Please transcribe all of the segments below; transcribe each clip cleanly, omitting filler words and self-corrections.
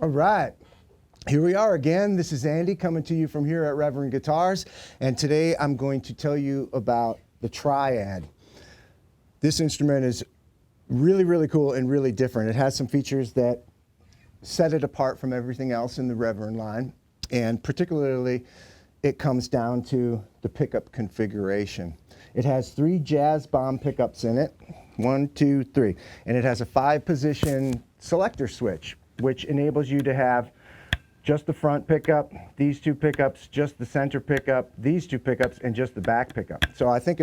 All right, here we are again. This is Andy coming to you from here at Reverend Guitars, and today I'm going to tell you about the Triad. This instrument is really cool and really different. It has some features that set it apart from everything else in the Reverend line, and particularly it comes down to the pickup configuration. It has 3 jazz bomb pickups in it, 1, 2, 3, and it has a 5-position selector switch, which enables you to have just the front pickup, these 2 pickups, just the center pickup, these 2 pickups, and just the back pickup. So I think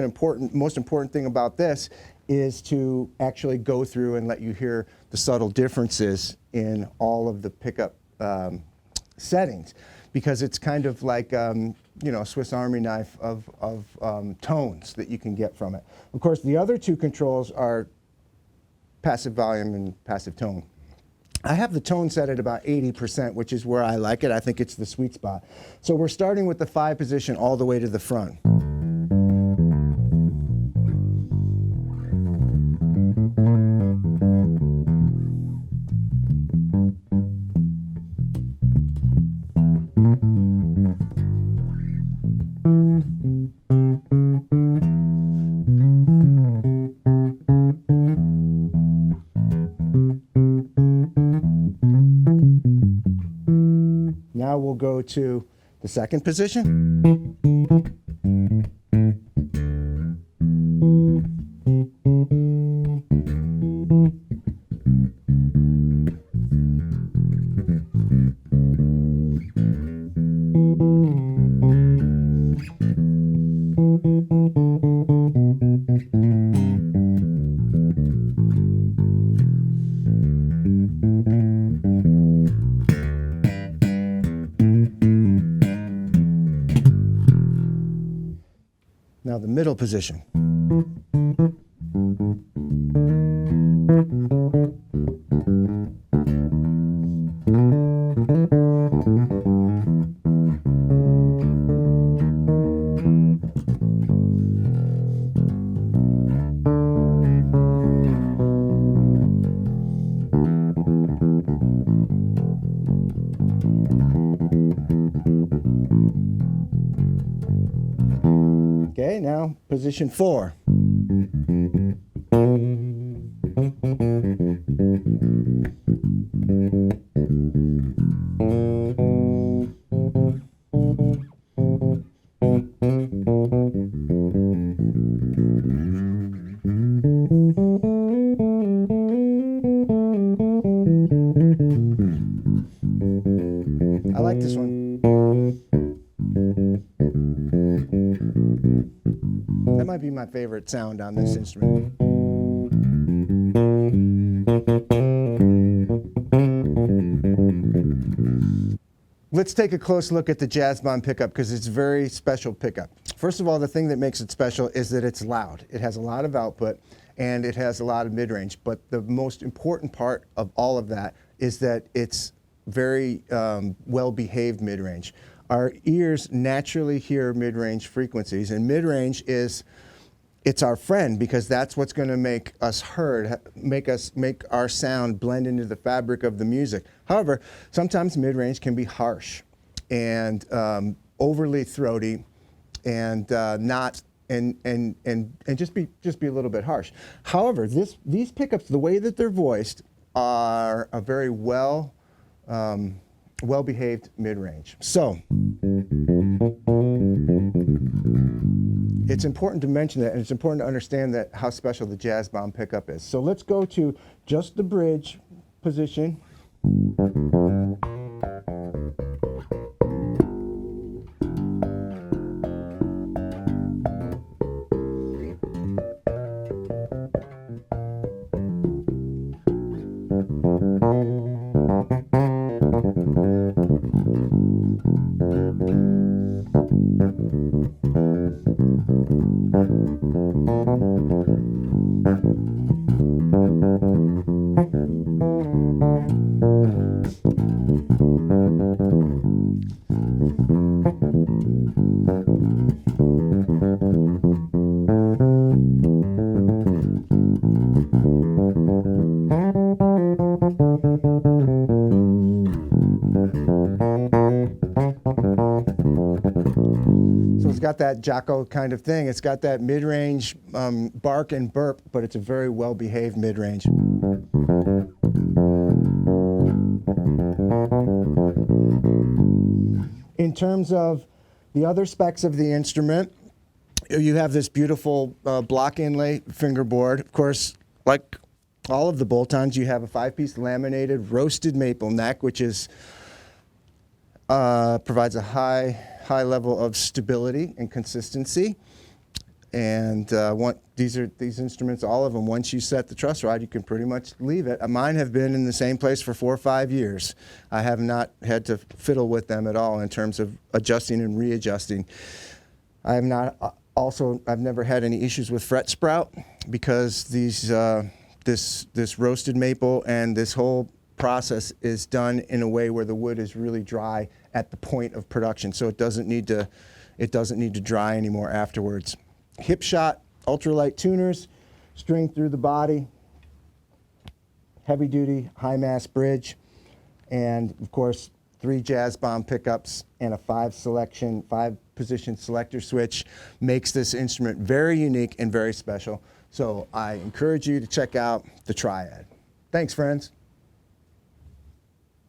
most important thing about this is to actually go through and let you hear the subtle differences in all of the pickup settings, because it's kind of like a Swiss Army knife of tones that you can get from it. Of course, the other 2 controls are passive volume and passive tone. I have the tone set at about 80%, which is where I like it. I think it's the sweet spot. So we're starting with the 5 position all the way to the front. Now we'll go to the 2nd position. Now the middle position. Okay, now position 4. I like this one. That might be my favorite sound on this instrument. Let's take a close look at the jazz bomb pickup, because it's a very special pickup. First of all, the thing that makes it special is that it's loud. It has a lot of output and it has a lot of mid-range, but the most important part of all of that is that it's very well-behaved mid-range. Our ears naturally hear mid-range frequencies, and mid-range it's our friend, because that's what's going to make us heard, make our sound blend into the fabric of the music. However, sometimes mid-range can be harsh and overly throaty, and just be a little bit harsh. However, these pickups, the way that they're voiced, are a very well-behaved mid-range. So it's important to mention that, and it's important to understand that how special the jazz bomb pickup is. So let's go to just the bridge position. got that Jocko kind of thing. It's got that mid-range bark and burp, but it's a very well-behaved mid-range. In terms of the other specs of the instrument, you have this beautiful block inlay fingerboard. Of course, like all of the bolt-ons, you have a 5-piece laminated roasted maple neck, which is provides a high level of stability and consistency. And these instruments, all of them, once you set the truss rod, you can pretty much leave it. Mine have been in the same place for 4 or 5 years. I have not had to fiddle with them at all in terms of adjusting and readjusting. I have not I've never had any issues with fret sprout because this roasted maple and this whole process is done in a way where the wood is really dry at the point of production, so it doesn't need to dry anymore afterwards. Hip shot, ultralight tuners, string through the body, heavy duty, high mass bridge, and of course 3 jazz bomb pickups and a 5-position selector switch makes this instrument very unique and very special. So I encourage you to check out the Triad. Thanks, friends.